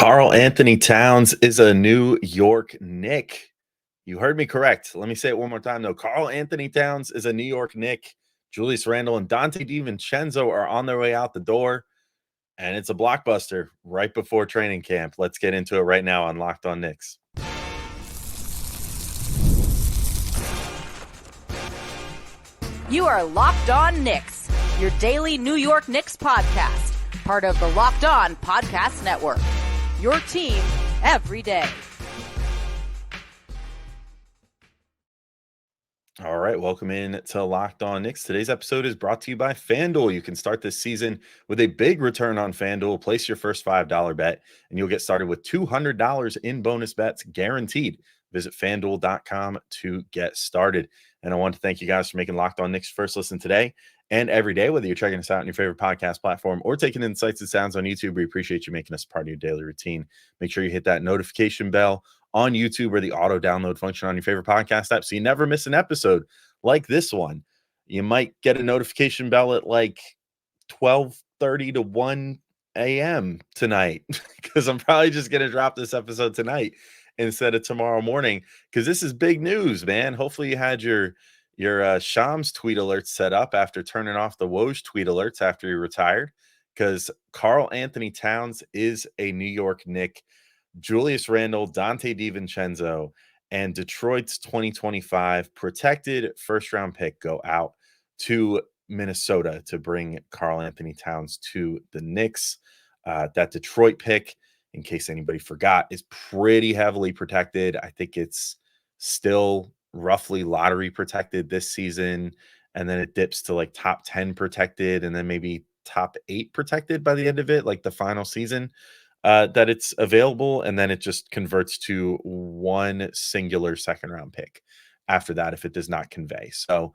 Karl-Anthony Towns is a New York Knick. You heard me correct. Let me say it one more time, though. Karl-Anthony Towns is a New York Knick. Julius Randle and Donte DiVincenzo are on their way out the door, and it's a blockbuster right before training camp. Let's get into it right now on Locked On Knicks. You are Locked On Knicks, your daily New York Knicks podcast, part of the Locked On Podcast Network. Your team every day. All right, welcome in to Locked On Knicks. Today's episode is brought to you by FanDuel. You can start this season with a big return on FanDuel. Place your first $5 bet, and you'll get started with $200 in bonus bets guaranteed. Visit FanDuel.com to get started. And I want to thank you guys for making Locked On Knicks first listen today and every day, whether you're checking us out on your favorite podcast platform or taking in sights and sounds on YouTube. We appreciate you making us part of your daily routine. Make sure you hit that notification bell on YouTube or the auto download function on your favorite podcast app so you never miss an episode like this one. You might get a notification bell at like 12:30 to 1 a.m. tonight because I'm probably just going to drop this episode tonight instead of tomorrow morning because this is big news, man. Hopefully you had your Shams tweet alerts set up after turning off the Woj tweet alerts after he retired, because Karl-Anthony Towns is a New York Knick. Julius Randle, Donte DiVincenzo, and Detroit's 2025 protected first-round pick go out to Minnesota to bring Karl-Anthony Towns to the Knicks. That Detroit pick, in case anybody forgot, is pretty heavily protected. I think it's still roughly lottery protected this season, and then it dips to like top 10 protected, and then maybe top 8 protected by the end of it, like the final season that it's available, and then it just converts to one singular second round pick after that if it does not convey. So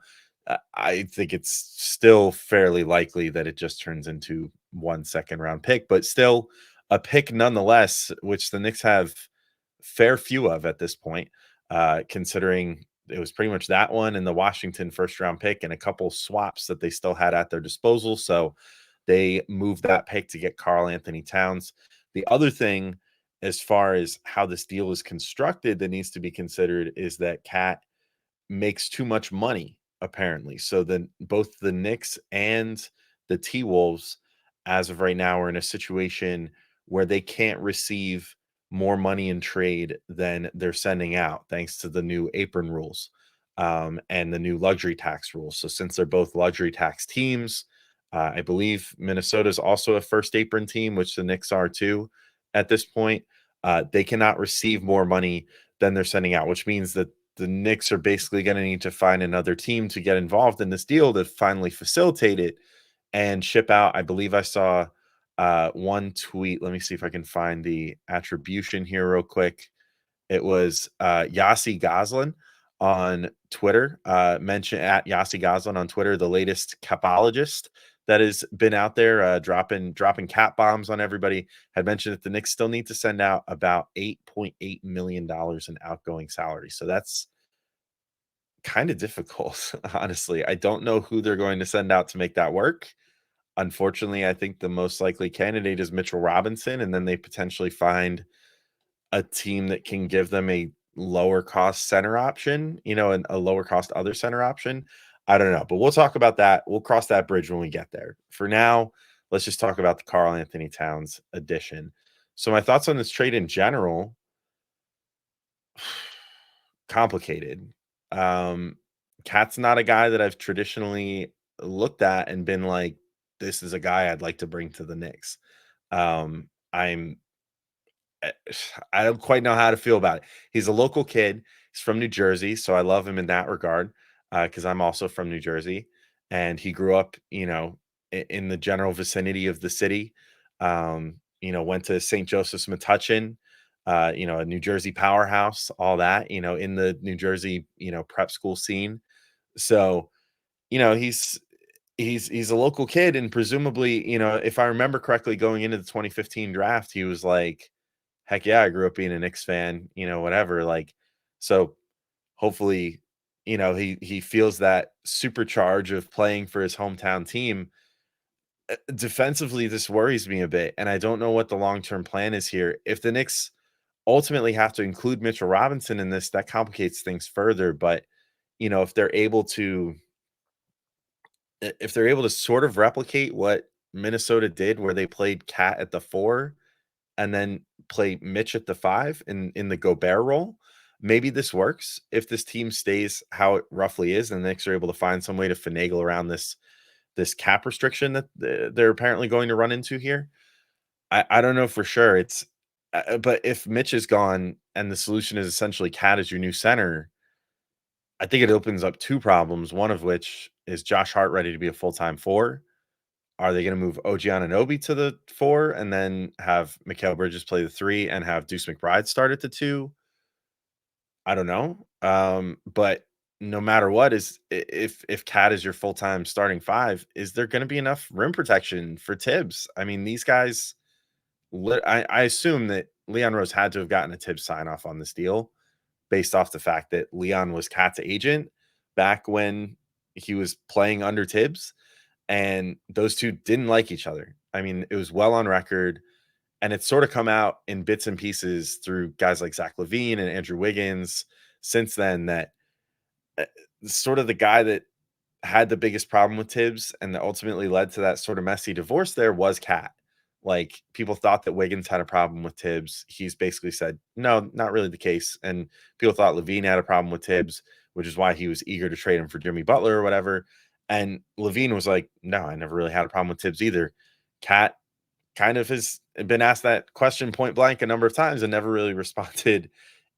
I think it's still fairly likely that it just turns into one second round pick, but still a pick nonetheless, which the Knicks have fair few of at this point, considering it was pretty much that one and the Washington first round pick and a couple swaps that they still had at their disposal. So they moved that pick to get Karl-Anthony Towns. The other thing, as far as how this deal is constructed, that needs to be considered is that Cat makes too much money, apparently. So then both the Knicks and the T-Wolves, as of right now, are in a situation where they can't receive more money in trade than they're sending out, thanks to the new apron rules and the new luxury tax rules. So since they're both luxury tax teams, I believe Minnesota is also a first apron team, which the Knicks are too at this point. They cannot receive more money than they're sending out, which means that the Knicks are basically going to need to find another team to get involved in this deal to finally facilitate it and ship out. I believe I saw one tweet. Let me see if I can find the attribution here real quick. It was Yossi Goslin on Twitter, mentioned at Yossi Goslin on Twitter, the latest capologist that has been out there dropping cap bombs on everybody, had mentioned that the Knicks still need to send out about $8.8 million in outgoing salary. So that's kind of difficult, honestly. I don't know who they're going to send out to make that work. Unfortunately, I think the most likely candidate is Mitchell Robinson, and then they potentially find a team that can give them a lower cost center option, and a lower cost other center option. I don't know, but we'll talk about that. We'll cross that bridge when we get there. For now, let's just talk about the Karl-Anthony Towns addition. So my thoughts on this trade in general, complicated. Cat's not a guy that I've traditionally looked at and been like, this is a guy I'd like to bring to the Knicks. I don't quite know how to feel about it. He's a local kid. He's from New Jersey, so I love him in that regard, because I'm also from New Jersey, and he grew up, in the general vicinity of the city. Went to St. Joseph's Metuchen, a New Jersey powerhouse, all that, in the New Jersey, prep school scene. So, he's a local kid, and presumably, if I remember correctly, going into the 2015 draft, he was like, heck yeah, I grew up being a Knicks fan, whatever. Like, so hopefully, he feels that supercharge of playing for his hometown team. defensively, this worries me a bit, and I don't know what the long-term plan is here. If the Knicks ultimately have to include Mitchell Robinson in this, that complicates things further. But if they're able to, sort of replicate what Minnesota did, where they played Cat at the 4 and then play Mitch at the 5 in the Gobert role, maybe this works. If this team stays how it roughly is, and the Knicks are able to find some way to finagle around this cap restriction that they're apparently going to run into here. I don't know for sure. But if Mitch is gone and the solution is essentially Cat as your new center, I think it opens up two problems. One of which is Josh Hart ready to be a full-time 4? Are they going to move OG Anunoby to the 4 and then have Mikal Bridges play the 3 and have Deuce McBride start at the 2? I don't know. But no matter what, if Cat is your full-time starting 5, is there going to be enough rim protection for Tibbs? I mean, these guys, I assume that Leon Rose had to have gotten a Tibbs sign off on this deal based off the fact that Leon was Cat's agent back when he was playing under Tibbs, and those two didn't like each other. I mean, it was well on record, and it's sort of come out in bits and pieces through guys like Zach LaVine and Andrew Wiggins since then that sort of the guy that had the biggest problem with Tibbs and that ultimately led to that sort of messy divorce there was Cat. Like, people thought that Wiggins had a problem with Tibbs. He's basically said, no, not really the case. And people thought LaVine had a problem with Tibbs, which is why he was eager to trade him for Jimmy Butler or whatever. And LaVine was like, no, I never really had a problem with Tibbs either. Cat kind of has been asked that question point blank a number of times and never really responded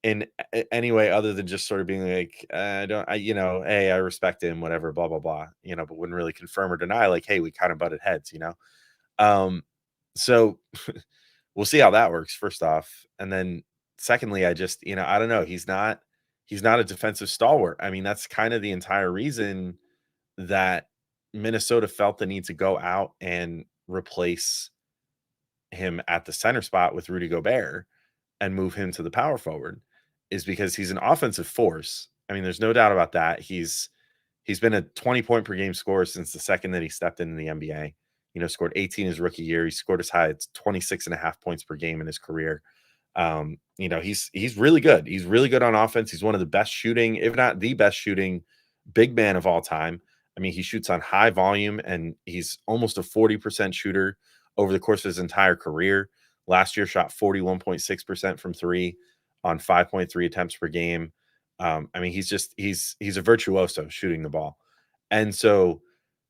in any way other than just sort of being like, hey, I respect him, whatever, blah, blah, blah, but wouldn't really confirm or deny, like, hey, we kind of butted heads. So we'll see how that works, first off. And then secondly, I just, I don't know. He's not a defensive stalwart. I mean, that's kind of the entire reason that Minnesota felt the need to go out and replace him at the center spot with Rudy Gobert and move him to the power forward, is because he's an offensive force. I mean, there's no doubt about that. He's been a 20-point per game scorer since the second that he stepped into the NBA. Scored 18 his rookie year. He scored as high as 26.5 points per game in his career. He's really good. He's really good on offense. He's one of the best shooting, if not the best shooting, big man of all time. I mean, he shoots on high volume, and he's almost a 40% shooter over the course of his entire career. Last year, shot 41.6% from 3 on 5.3 attempts per game. I mean, he's a virtuoso shooting the ball. And so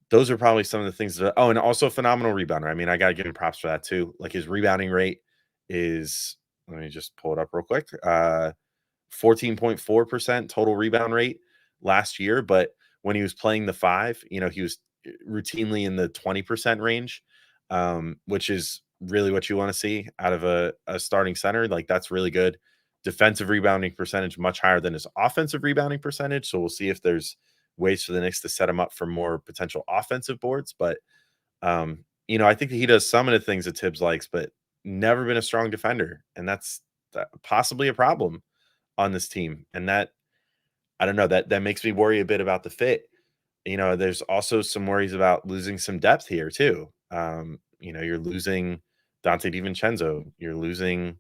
those are probably some of the things that, and also a phenomenal rebounder. I mean, I got to give him props for that too. Like, his rebounding rate is, let me just pull it up real quick, 14.4% total rebound rate last year. But when he was playing the 5, he was routinely in the 20% range, which is really what you want to see out of a starting center. Like, that's really good. Defensive rebounding percentage much higher than his offensive rebounding percentage. So we'll see if there's ways for the Knicks to set him up for more potential offensive boards. But, I think that he does some of the things that Tibbs likes, but never been a strong defender. And that's possibly a problem on this team. And that, I don't know, that makes me worry a bit about the fit. There's also some worries about losing some depth here too. You're losing Donte DiVincenzo. You're losing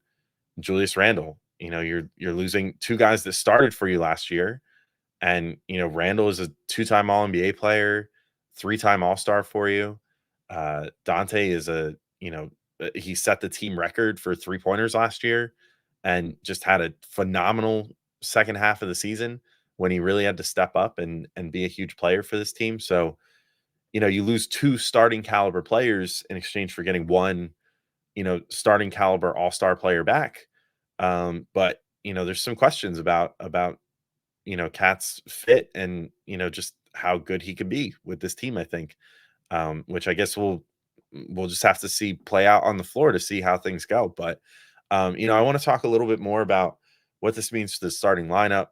Julius Randle. You're losing two guys that started for you last year. And, Randle is a 2-time All-NBA player, 3-time All-Star for you. Donte is he set the team record for 3-pointers last year and just had a phenomenal second half of the season when he really had to step up and be a huge player for this team. So, you lose 2 starting caliber players in exchange for getting 1, starting caliber all-star player back. But, there's some questions about Cat's fit and, just how good he can be with this team, I think, which I guess we'll just have to see play out on the floor to see how things go. But, I want to talk a little bit more about what this means for the starting lineup.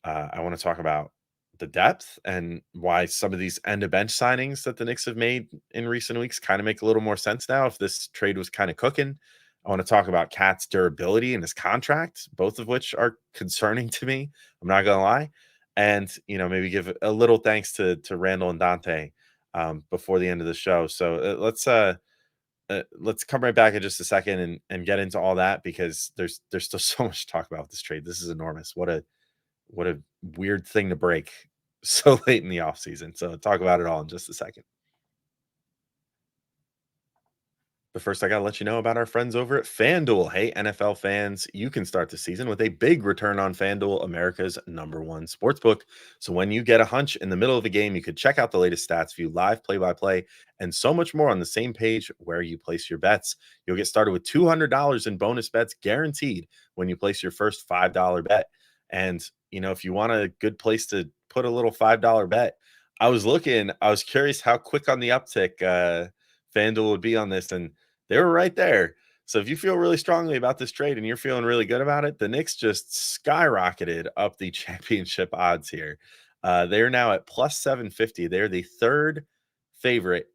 I want to talk about the depth and why some of these end of bench signings that the Knicks have made in recent weeks kind of make a little more sense now if this trade was kind of cooking. I want to talk about Cat's durability and his contract, both of which are concerning to me. I'm not going to lie. And, maybe give a little thanks to Randle and Donte before the end of the show. So let's come right back in just a second and get into all that, because there's still so much to talk about with this trade. This is enormous. What a weird thing to break so late in the offseason. So talk about it all in just a second. But first, I got to let you know about our friends over at FanDuel. Hey, NFL fans, you can start the season with a big return on FanDuel, America's #1 sportsbook. So when you get a hunch in the middle of a game, you could check out the latest stats, view live play-by-play, and so much more on the same page where you place your bets. You'll get started with $200 in bonus bets guaranteed when you place your first $5 bet. And, if you want a good place to put a little $5 bet, I was curious how quick on the uptick FanDuel would be on this, and they were right there. So if you feel really strongly about this trade and you're feeling really good about it, the Knicks just skyrocketed up the championship odds here. They are now at plus 750. They're the third favorite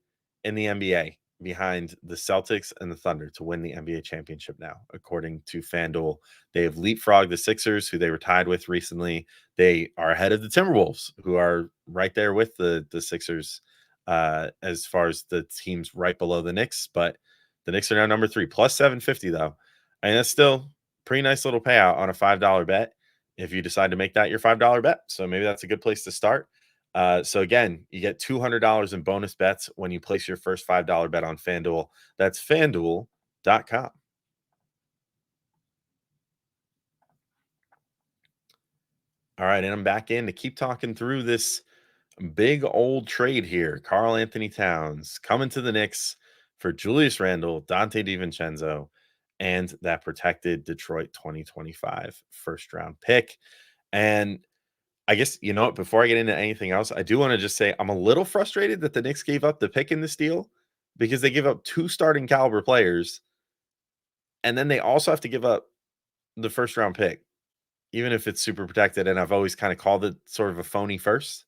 in the NBA, behind the Celtics and the Thunder, to win the NBA championship now, according to FanDuel. They have leapfrogged the Sixers, who they were tied with recently. They are ahead of the Timberwolves, who are right there with the Sixers as far as the teams right below the Knicks. But the Knicks are now number 3, plus 750 though. And that's still pretty nice little payout on a $5 bet if you decide to make that your $5 bet. So maybe that's a good place to start. So again, you get $200 in bonus bets when you place your first $5 bet on FanDuel. That's FanDuel.com. All right, and I'm back in to keep talking through this big old trade here. Karl-Anthony Towns coming to the Knicks for Julius Randle, Donte DiVincenzo, and that protected Detroit 2025 first round pick. And I guess, what, before I get into anything else, I do want to just say I'm a little frustrated that the Knicks gave up the pick in this deal, because they give up 2 starting caliber players, and then they also have to give up the first round pick, even if it's super protected. And I've always kind of called it sort of a phony first.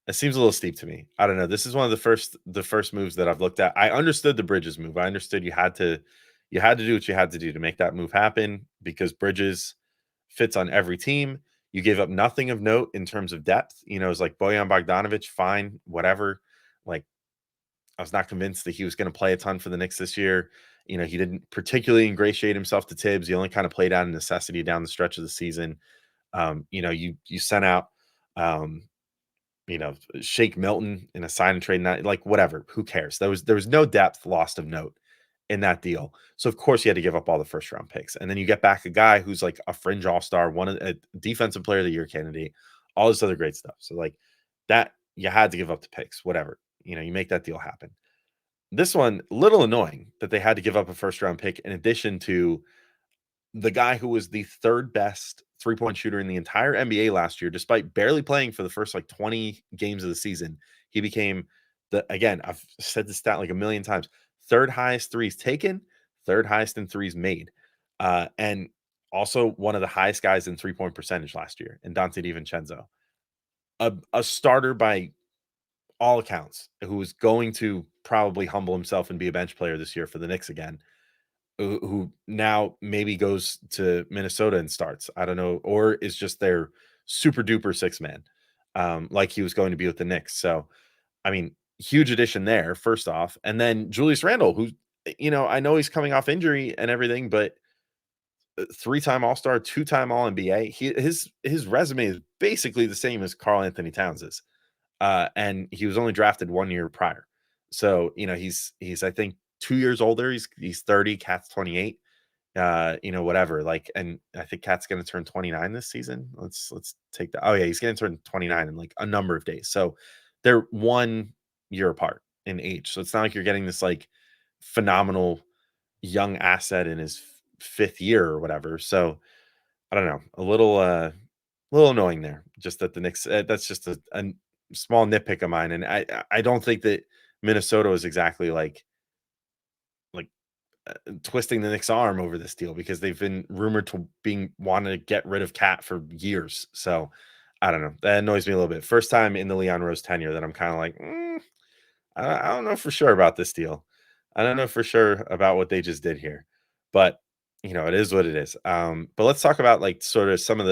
It seems a little steep to me. I don't know. This is one of the first moves that I've looked at. I understood the Bridges move. I understood you had to do what you had to do to make that move happen, because Bridges fits on every team. You gave up nothing of note in terms of depth. It's like Bojan Bogdanovic, fine, whatever. Like, I was not convinced that he was going to play a ton for the Knicks this year. He didn't particularly ingratiate himself to Tibbs. He only kind of played out of necessity down the stretch of the season. You sent out Shake Milton in a sign and trade, not like whatever. Who cares? There was no depth lost of note in that deal. So of course you had to give up all the first round picks, and then you get back a guy who's like a fringe all-star, a defensive player of the year candidate, all this other great stuff. So like that, you had to give up the picks, whatever. You make that deal happen. This one, little annoying that they had to give up a first round pick in addition to the guy who was the third best three-point shooter in the entire NBA last year, despite barely playing for the first 20 games of the season. He became again, I've said this stat like a million times, third highest threes taken, third highest in threes made. And also one of the highest guys in three-point percentage last year, in Donte DiVincenzo. A starter by all accounts, who is going to probably humble himself and be a bench player this year for the Knicks again, who now maybe goes to Minnesota and starts. I don't know, or is just their super duper 6-man, like he was going to be with the Knicks. So, I mean, huge addition there, first off. And then Julius Randle, who, I know he's coming off injury and everything, but 3-time All-Star, 2-time All-NBA. His resume is basically the same as Karl-Anthony Towns's. And he was only drafted 1 year prior. So, he's I think 2 years older. He's 30, Cat's 28. Whatever. Like, and I think Cat's gonna turn 29 this season. Let's take that. Oh, yeah, he's gonna turn 29 in like a number of days. So they're 1 year apart in age. So it's not like you're getting this like phenomenal young asset in his 5th year or whatever. So I don't know, a little annoying there. Just that the Knicks, that's just a small nitpick of mine. And I don't think that Minnesota is exactly like twisting the Knicks' arm over this deal, because they've been rumored to want to get rid of Cat for years. So I don't know. That annoys me a little bit. First time in the Leon Rose tenure that I'm kind of like, I don't know for sure about this deal. I don't know for sure about what they just did here, but it is what it is. But let's talk about like sort of some of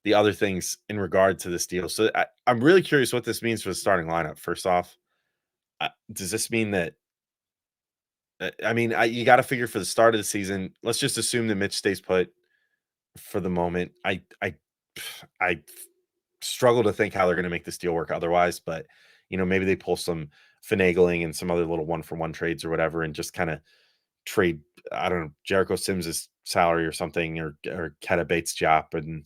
the other things in regard to this deal. So I'm really curious what this means for the starting lineup. First off, does this mean that? You got to figure for the start of the season. Let's just assume that Mitch stays put for the moment. I struggle to think how they're going to make this deal work otherwise, but maybe they pull some finagling and some other little 1-for-1 trades or whatever, and just kind of trade, I don't know, Jericho Sims's salary or something, or Keta Bates' job, and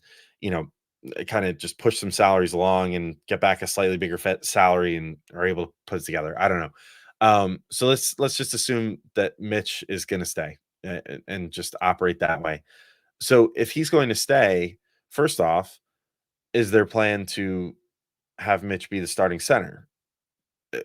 kind of just push some salaries along and get back a slightly bigger salary and are able to put it together. I don't know. So let's just assume that Mitch is going to stay and just operate that way. So if he's going to stay, first off, is their plan to have Mitch be the starting center?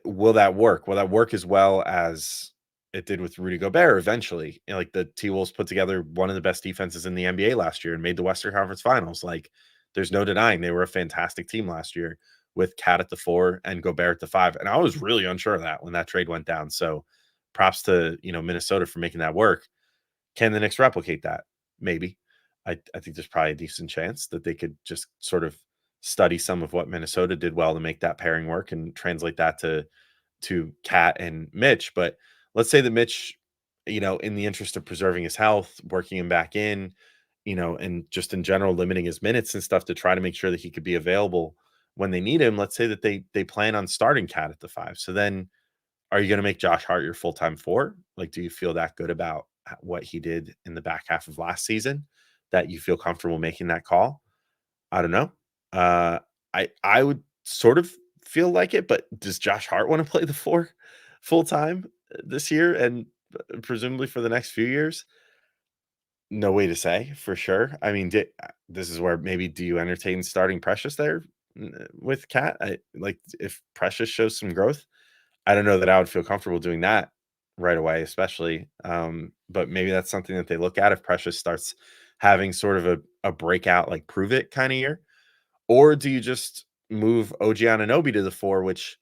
Will that work? Will that work as well as it did with Rudy Gobert eventually? Like the T-Wolves put together one of the best defenses in the NBA last year and made the Western Conference Finals. Like, there's no denying they were a fantastic team last year with Cat at the 4 and Gobert at the 5. And I was really unsure of that when that trade went down. So props to, Minnesota for making that work. Can the Knicks replicate that? Maybe. I think there's probably a decent chance that they could just sort of study some of what Minnesota did well to make that pairing work and translate that to Cat and Mitch. But let's say that Mitch, in the interest of preserving his health, working him back in, and just in general limiting his minutes and stuff to try to make sure that he could be available when they need him. Let's say that they plan on starting Cat at the 5. So then, are you going to make Josh Hart your full-time 4? Like, do you feel that good about what he did in the back half of last season that you feel comfortable making that call? I don't know. I would sort of feel like it, but does Josh Hart want to play the 4 full time this year and presumably for the next few years? No way to say for sure. I mean, this is where maybe do you entertain starting Precious there with Cat? Like, if Precious shows some growth, I don't know that I would feel comfortable doing that right away, especially. But maybe that's something that they look at if Precious starts having sort of a breakout, like prove it kind of year. Or do you just move OG Anunoby to the 4, which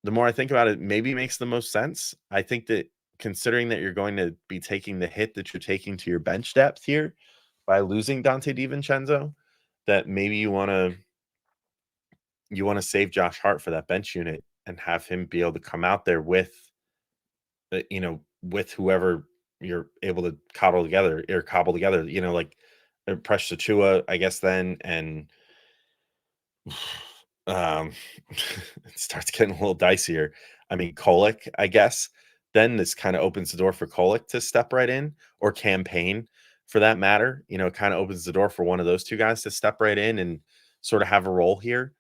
the more I think about it, maybe makes the most sense. I think that considering that you're going to be taking the hit that you're taking to your bench depth here by losing Donte DiVincenzo, that maybe you want to save Josh Hart for that bench unit and have him be able to come out there with with whoever you're able to cobble together, like Precious Achua, I guess then, and it starts getting a little dicier. I mean, Kolek, I guess, then this kind of opens the door for Kolek to step right in, or Campaign for that matter. It kind of opens the door for one of those two guys to step right in and sort of have a role here.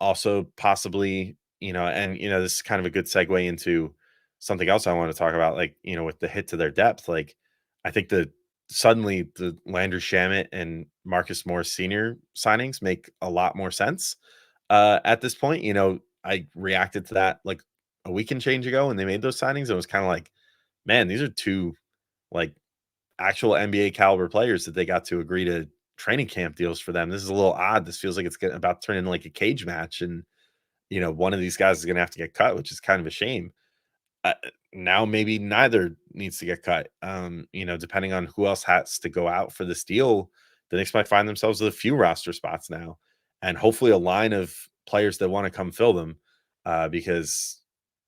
Also possibly, this is kind of a good segue into something else I want to talk about, like, with the hit to their depth. Like, I think that suddenly the Landry Shamet and Marcus Morris Sr. signings make a lot more sense at this point. I reacted to that like a week and change ago when they made those signings. It was kind of like, man, these are two like actual NBA caliber players that they got to agree to training camp deals for them. This is a little odd. This feels like it's about to turn into like a cage match, and one of these guys is going to have to get cut, which is kind of a shame. Now maybe neither needs to get cut. Depending on who else has to go out for this deal, the Knicks might find themselves with a few roster spots now, and hopefully a line of players that want to come fill them, because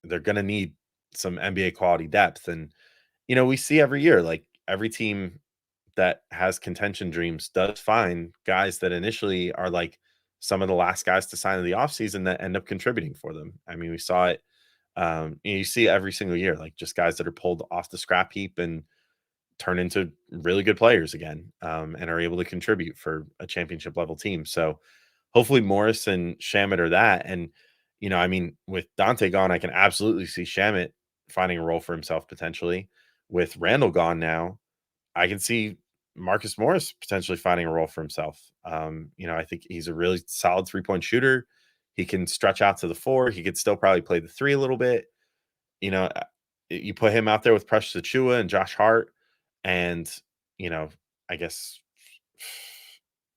they're going to need some NBA quality depth. And we see every year, like every team that has contention dreams does find guys that initially are like some of the last guys to sign in the offseason that end up contributing for them. I mean, we saw it. You see it every single year, like just guys that are pulled off the scrap heap and turn into really good players again, and are able to contribute for a championship level team. So hopefully Morris and Shamet are that. And, with Donte gone, I can absolutely see Shamet finding a role for himself potentially. With Randle gone now, I can see Marcus Morris potentially finding a role for himself. I think he's a really solid 3-point shooter. He can stretch out to the 4. He could still probably play the 3 a little bit. You put him out there with Precious Achua and Josh Hart, and I guess,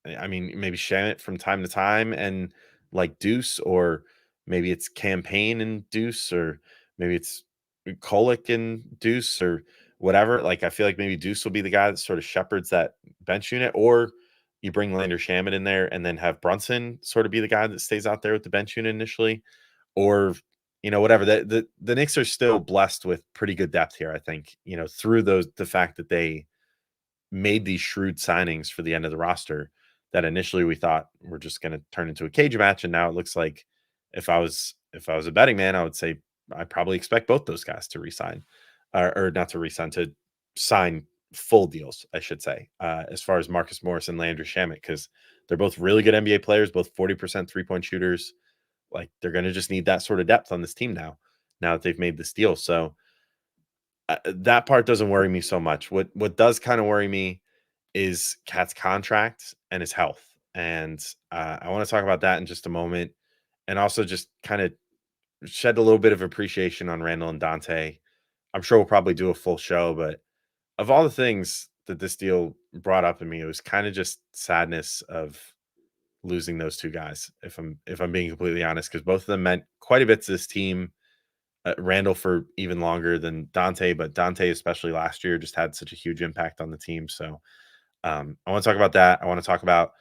maybe Shamit from time to time, and like Deuce, or maybe it's Campaign and Deuce, or maybe it's Kolek and Deuce, or whatever. Like, I feel like maybe Deuce will be the guy that sort of shepherds that bench unit, or you bring Landry Shamet in there and then have Brunson sort of be the guy that stays out there with the bench unit initially, or whatever. The Knicks are still blessed with pretty good depth here, I think. Through the fact that they made these shrewd signings for the end of the roster that initially we thought were just going to turn into a cage match, and now it looks like if I was a betting man, I would say I probably expect both those guys to resign, or not to resign, to sign full deals, I should say, as far as Marcus Morris and Landry Shamet, because they're both really good NBA players, both 40% 3-point shooters. Like, they're going to just need that sort of depth on this team now that they've made this deal. So that part doesn't worry me so much. What does kind of worry me is Cat's contract and his health. And I want to talk about that in just a moment. And also just kind of shed a little bit of appreciation on Randle and Donte. I'm sure we'll probably do a full show, but of all the things that this deal brought up in me, it was kind of just sadness of losing those two guys, if I'm being completely honest, because both of them meant quite a bit to this team. Randle for even longer than Donte, but Donte, especially last year, just had such a huge impact on the team. So I want to talk about that. I want to talk about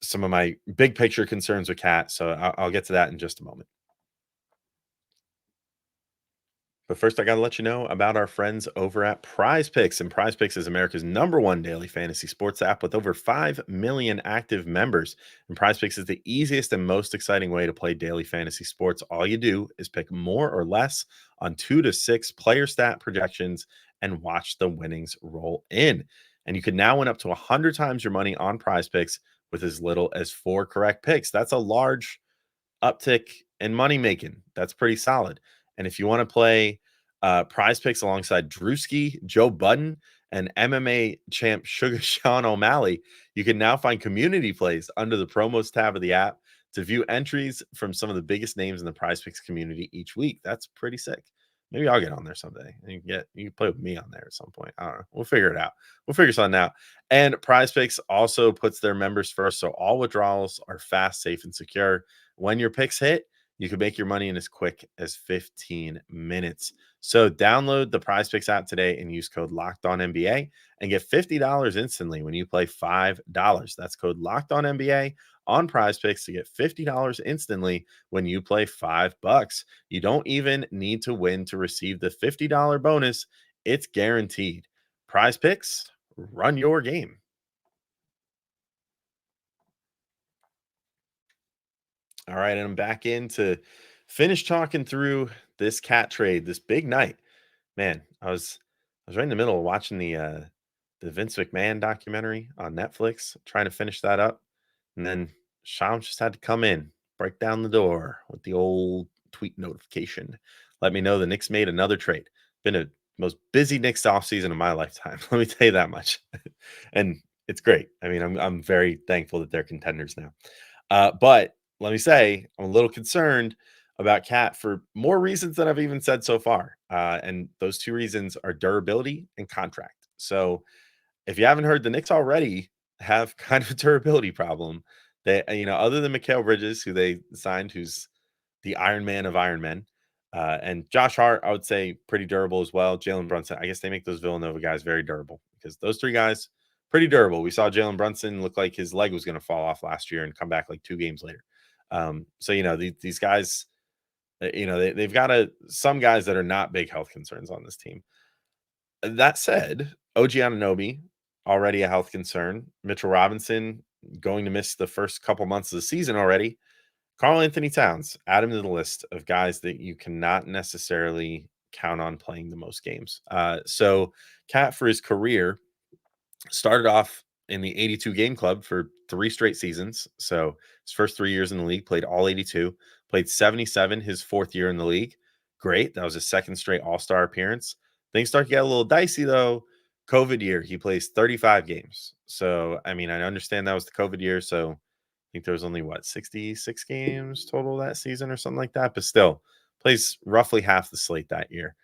some of my big picture concerns with Cat. So I'll get to that in just a moment. But first, I got to let you know about our friends over at PrizePicks. And PrizePicks is America's #1 daily fantasy sports app with over 5 million active members. And PrizePicks is the easiest and most exciting way to play daily fantasy sports. All you do is pick more or less on 2 to 6 player stat projections and watch the winnings roll in. And you can now win up to 100 times your money on PrizePicks with as little as 4 correct picks. That's a large uptick in money making. That's pretty solid. And if you want to play Prize Picks alongside Drewski, Joe Budden, and MMA champ Sugar Sean O'Malley, you can now find community plays under the promos tab of the app to view entries from some of the biggest names in the Prize Picks community each week. That's pretty sick. Maybe I'll get on there someday. And you can play with me on there at some point. I don't know. We'll figure it out. We'll figure something out. And Prize Picks also puts their members first, so all withdrawals are fast, safe, and secure. When your picks hit, you can make your money in as quick as 15 minutes. So download the PrizePicks app today and use code LOCKEDONNBA and get $50 instantly when you play $5. That's code LOCKEDONNBA on PrizePicks to get $50 instantly when you play $5. You don't even need to win to receive the $50 bonus. It's guaranteed. PrizePicks, run your game. All right, and I'm back in to finish talking through this Cat trade, this big night. Man, I was right in the middle of watching the Vince McMahon documentary on Netflix, trying to finish that up, and then Shams just had to come in, break down the door with the old tweet notification, let me know the Knicks made another trade. Been a most busy Knicks offseason of my lifetime. Let me tell you that much, and it's great. I mean, I'm very thankful that they're contenders now. But let me say, I'm a little concerned about Cat for more reasons than I've even said so far. And those two reasons are durability and contract. So if you haven't heard, the Knicks already have kind of a durability problem. They, other than Mikal Bridges, who they signed, who's the Iron Man of Iron Men, and Josh Hart, I would say pretty durable as well. Jalen Brunson, I guess they make those Villanova guys very durable because those three guys, pretty durable. We saw Jalen Brunson look like his leg was going to fall off last year and come back like 2 games later. So these guys, they've got some guys that are not big health concerns on this team. That said, OG Anunoby, already a health concern. Mitchell Robinson going to miss the first couple months of the season already. Karl-Anthony Towns, add him to the list of guys that you cannot necessarily count on playing the most games. So Cat, for his career, started off in the 82 game club for 3 straight seasons. So his first 3 years in the league, played all 82, played 77 his 4th year in the league. Great. That was his 2nd straight All-Star appearance. Things start to get a little dicey though. COVID year, he plays 35 games. So, I mean, I understand that was the COVID year. So I think there was only 66 games total that season or something like that. But still, plays roughly half the slate that year.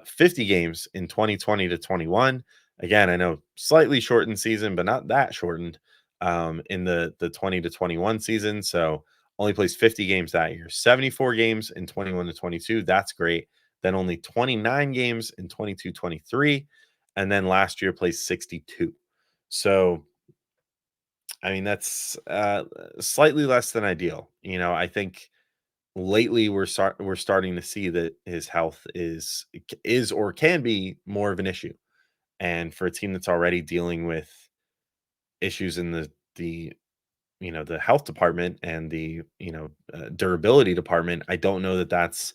50 games in 2020 to 21. Again, I know slightly shortened season, but not that shortened in the 20 to 21 season. So only plays 50 games that year. 74 games in 21 to 22. That's great. Then only 29 games in 22-23. And then last year plays 62. So I mean, that's slightly less than ideal. I think lately we're starting to see that his health is or can be more of an issue. And for a team that's already dealing with issues in the health department and the durability department, I don't know that that's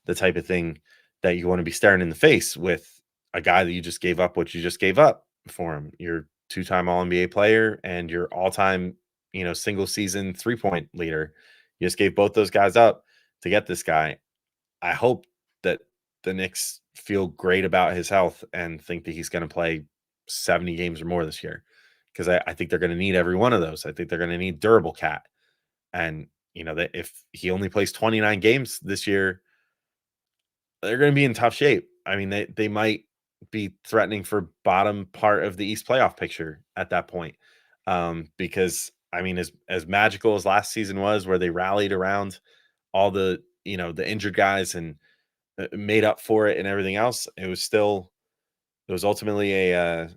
the type of thing that you want to be staring in the face with a guy that you just gave up what you just gave up for him. You're two-time All NBA player and your all-time, single season 3-point leader. You just gave both those guys up to get this guy. I hope that the Knicks feel great about his health and think that he's going to play 70 games or more this year, because I think they're going to need every one of those. I think they're going to need durable cat. And, that if he only plays 29 games this year, they're going to be in tough shape. I mean, they might be threatening for bottom part of the East playoff picture at that point. Because I mean, as magical as last season was, where they rallied around all the injured guys and made up for it and everything else, it was ultimately a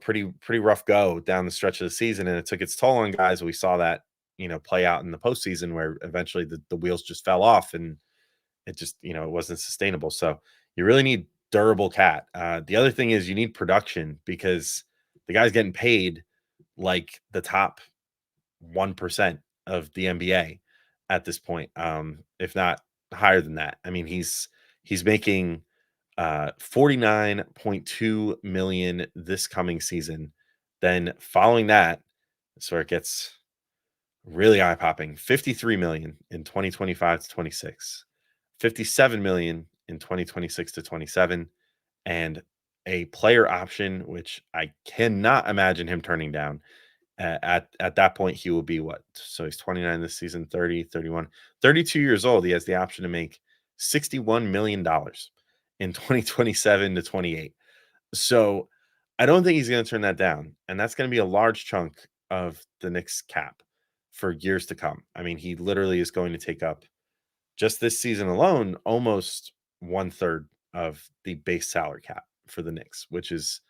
pretty rough go down the stretch of the season, and it took its toll on guys. We saw that play out in the postseason, where eventually the wheels just fell off, and it just it wasn't sustainable. So you really need durable cat. The other thing is you need production, because the guy's getting paid like the top 1% of the NBA at this point, if not higher than that. I mean, he's making 49.2 million this coming season. Then following that, that's where it gets really eye popping. 53 million in 2025 to 26, 57 million in 2026 to 27, and a player option, which I cannot imagine him turning down. At that point, he will be what? So he's 29 this season, 30, 31, 32 years old. He has the option to make $61 million in 2027 to 28. So I don't think he's going to turn that down. And that's going to be a large chunk of the Knicks cap for years to come. I mean, he literally is going to take up, just this season alone, almost 1/3 of the base salary cap for the Knicks, which is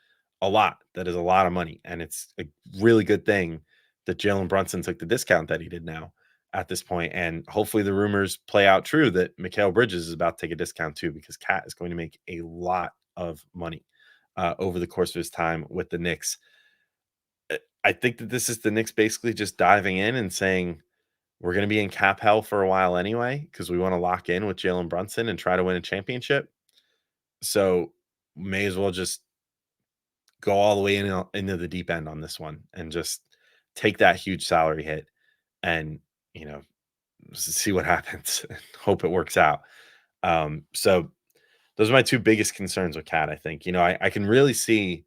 a lot. That is a lot of money. And it's a really good thing that Jalen Brunson took the discount that he did now at this point. And hopefully the rumors play out true that Mikal Bridges is about to take a discount too, because Cat is going to make a lot of money over the course of his time with the Knicks. I think that this is the Knicks basically just diving in and saying, we're going to be in cap hell for a while anyway, because we want to lock in with Jalen Brunson and try to win a championship. So may as well just go all the way into the deep end on this one and just take that huge salary hit and, see what happens and hope it works out. So those are my two biggest concerns with Cat. I think, I can really see,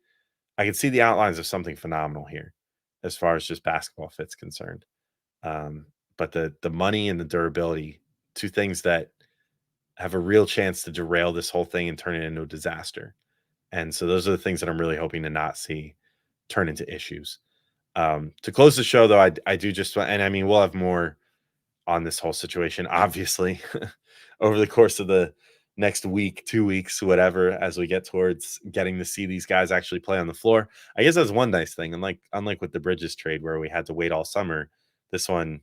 I can see the outlines of something phenomenal here as far as just basketball fit's concerned. But the money and the durability, two things that have a real chance to derail this whole thing and turn it into a disaster. And so those are the things that I'm really hoping to not see turn into issues. To close the show, though, I do just want, and I mean, we'll have more on this whole situation, obviously, over the course of the next week, 2 weeks, whatever, as we get towards getting to see these guys actually play on the floor. I guess that's one nice thing. And unlike with the Bridges trade where we had to wait all summer, this one,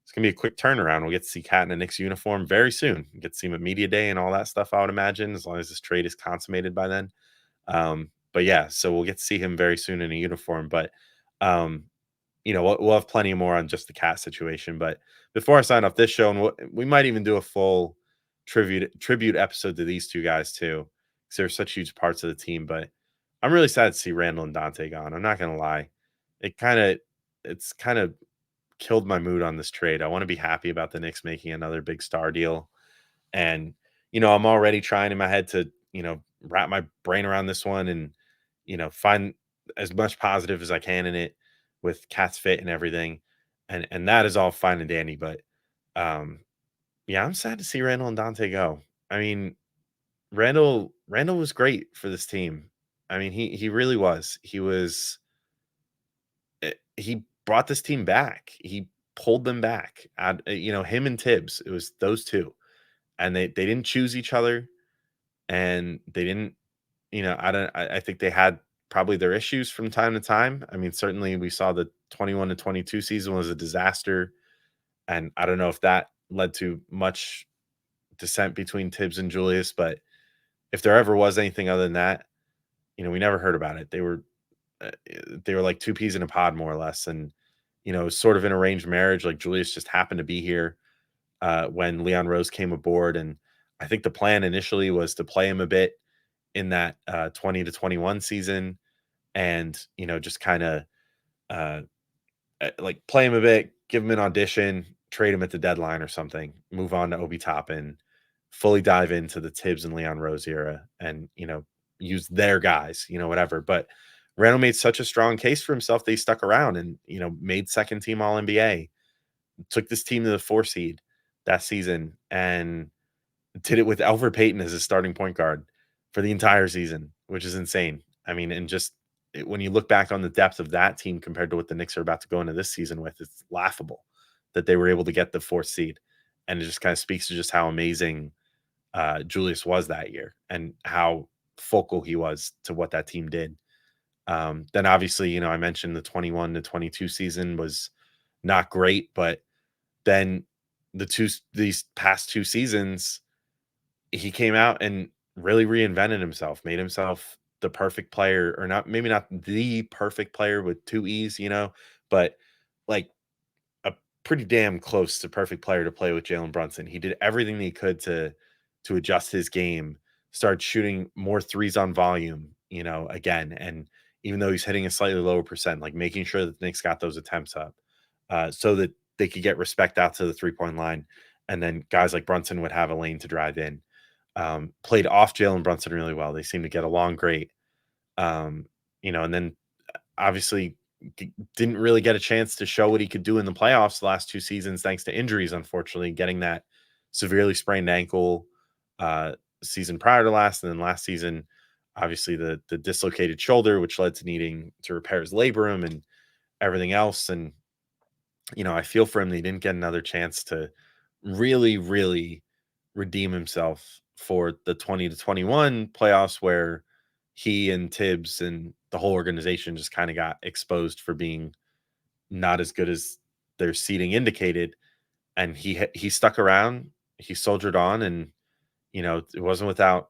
it's going to be a quick turnaround. We'll get to see Cat in a Knicks uniform very soon. We get to see him at media day and all that stuff, I would imagine, as long as this trade is consummated by then. But yeah, so we'll get to see him very soon in a uniform. But we'll have plenty more on just the Cat situation. But before I sign off this show, and we might even do a full tribute episode to these two guys too, because they're such huge parts of the team. But I'm really sad to see Randle and Donte gone. I'm not gonna lie. It's kind of killed my mood on this trade. I want to be happy about the Knicks making another big star deal. And, I'm already trying in my head to, wrap my brain around this one and, find as much positive as I can in it with Cat's fit and everything. And that is all fine and dandy. But yeah, I'm sad to see Randle and Donte go. I mean, Randle was great for this team. I mean, he really was. He brought this team back. He pulled them back. Him and Tibbs. It was those two, and they didn't choose each other, and they didn't. I think they had probably their issues from time to time. I mean, certainly we saw the 21 to 22 season was a disaster. And I don't know if that led to much dissent between Tibbs and Julius, but if there ever was anything other than that, we never heard about it. They were like two peas in a pod, more or less. And, it was sort of an arranged marriage. Like Julius just happened to be here when Leon Rose came aboard. And I think the plan initially was to play him a bit in that 20 to 21 season and, just kind of like play him a bit, give him an audition, trade him at the deadline or something, move on to Obi Toppin, fully dive into the Tibbs and Leon Rose era and, use their guys, whatever. But Randle made such a strong case for himself that he stuck around and, made second team All NBA, took this team to the 4 seed that season and did it with Elfrid Payton as his starting point guard for the entire season, which is insane. I mean, and just when you look back on the depth of that team compared to what the Knicks are about to go into this season with, it's laughable that they were able to get the 4th seed. And it just kind of speaks to just how amazing Julius was that year and how focal he was to what that team did. Then obviously, I mentioned the 21 to 22 season was not great, but then these past 2 seasons, he came out and really reinvented himself, made himself the perfect player, or maybe not the perfect player with 2 E's, but like a pretty damn close to perfect player to play with Jalen Brunson. He did everything he could to adjust his game, start shooting more threes on volume, again. And even though he's hitting a slightly lower percent, like making sure that the Knicks got those attempts up so that they could get respect out to the 3-point line. And then guys like Brunson would have a lane to drive in. Played off Jalen Brunson really well. They seem to get along great. And then obviously didn't really get a chance to show what he could do in the playoffs the last 2 seasons, thanks to injuries, unfortunately, getting that severely sprained ankle season prior to last. And then last season, obviously the dislocated shoulder, which led to needing to repair his labrum and everything else. And, I feel for him that he didn't get another chance to really, really redeem himself for the 20 to 21 playoffs, where he and Tibbs and the whole organization just kind of got exposed for being not as good as their seeding indicated. And he stuck around, he soldiered on, and it wasn't without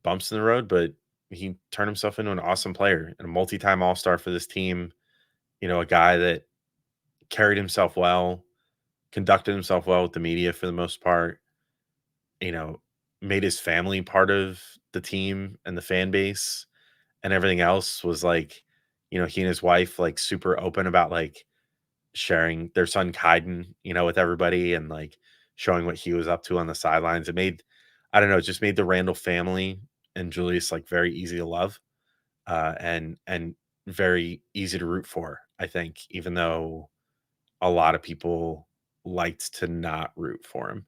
bumps in the road, but he turned himself into an awesome player and a multi-time all-star for this team. A guy that carried himself well, conducted himself well with the media for the most part, made his family part of the team and the fan base, and everything else was like, he and his wife, like, super open about, like, sharing their son Kaiden, with everybody and, like, showing what he was up to on the sidelines. It made, I don't know, it just made the Randle family and Julius, like, very easy to love and very easy to root for, I think, even though a lot of people liked to not root for him,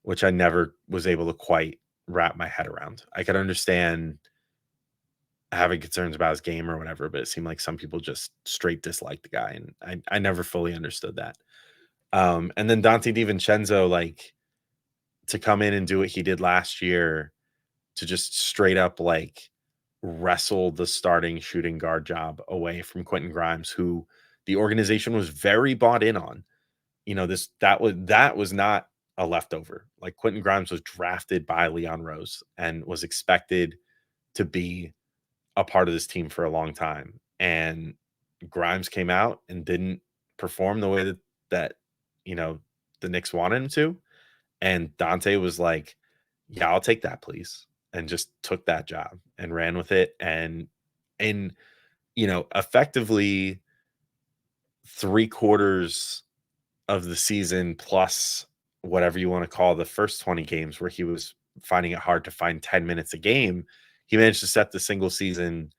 which I never was able to quite wrap my head around. I could understand having concerns about his game or whatever, but it seemed like some people just straight disliked the guy, and I never fully understood that. And then Donte DiVincenzo, like, to come in and do what he did last year, to just straight up, like, wrestle the starting shooting guard job away from Quentin Grimes, who the organization was very bought in on. That was not a leftover. Like, Quentin Grimes was drafted by Leon Rose and was expected to be a part of this team for a long time. And Grimes came out and didn't perform the way that the Knicks wanted him to. And Donte was like, yeah, I'll take that, please. And just took that job and ran with it. And effectively 3/4 of the season, plus whatever you want to call the first 20 games where he was finding it hard to find 10 minutes a game, he managed to set the single season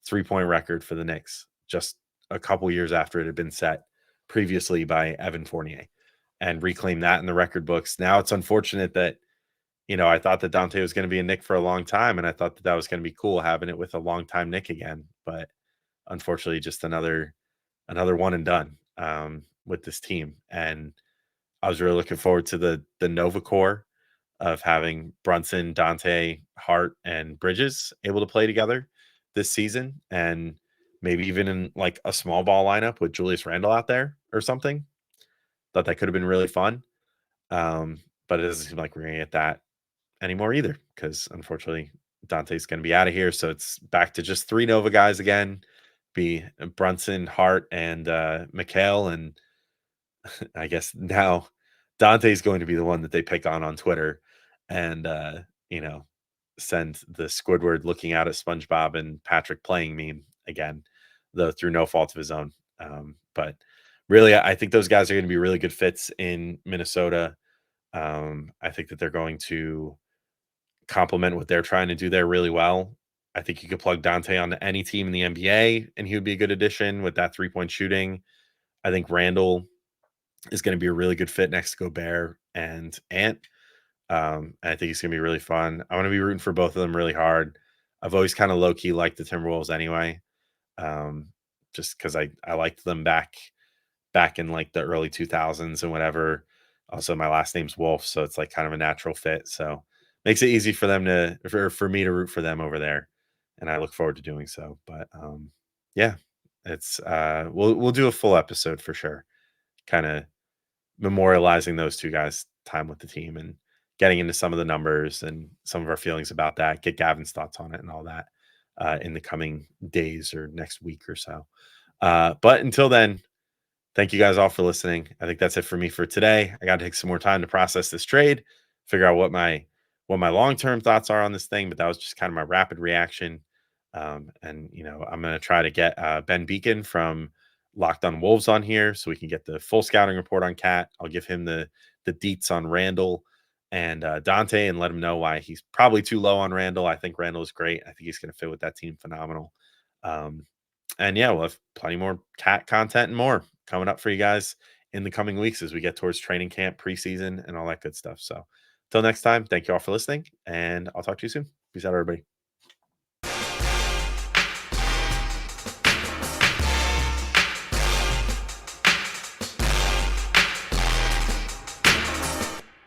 3-point record for the Knicks just a couple years after it had been set previously by Evan Fournier, and reclaim that in the record books. Now it's unfortunate that, I thought that Donte was going to be a Knick for a long time, and I thought that was going to be cool having it with a long-time Knick again. But unfortunately, just another one and done with this team. And I was really looking forward to the Nova core of having Brunson, Donte, Hart, and Bridges able to play together this season. And maybe even in like a small ball lineup with Julius Randle out there or something. Thought that could have been really fun. But it doesn't seem like we're going to get that anymore either, because unfortunately Dante's going to be out of here. So it's back to just 3 Nova guys again, be Brunson, Hart, and Mikhail. And I guess now Dante's going to be the one that they pick on Twitter and, send the Squidward looking out at SpongeBob and Patrick playing meme again, though through no fault of his own. But really, I think those guys are going to be really good fits in Minnesota. I think that they're going to complement what they're trying to do there really well. I think you could plug Donte onto any team in the NBA, and he would be a good addition with that 3-point shooting. I think Randle is going to be a really good fit next to Gobert and Ant. I think he's going to be really fun. I want to be rooting for both of them really hard. I've always kind of low key liked the Timberwolves anyway, just because I liked them back in like the early 2000s and whatever. Also, my last name's Wolf, so it's like kind of a natural fit. So makes it easy for them for me to root for them over there, and I look forward to doing so. But yeah, it's we'll do a full episode for sure, kind of memorializing those 2 guys' time with the team and getting into some of the numbers and some of our feelings about that. Get Gavin's thoughts on it and all that in the coming days or next week or so. But until then, thank you guys all for listening. I think that's it for me for today. I got to take some more time to process this trade, figure out what my long-term thoughts are on this thing, but that was just kind of my rapid reaction. And I'm going to try to get Ben Beacon from Locked on Wolves on here so we can get the full scouting report on Cat. I'll give him the deets on Randle and Donte and let him know why he's probably too low on Randle. I think Randle is great. I think he's going to fit with that team phenomenal. And yeah, we'll have plenty more Cat content and more coming up for you guys in the coming weeks as we get towards training camp, preseason, and all that good stuff. So until next time, thank you all for listening, and I'll talk to you soon. Peace out, everybody.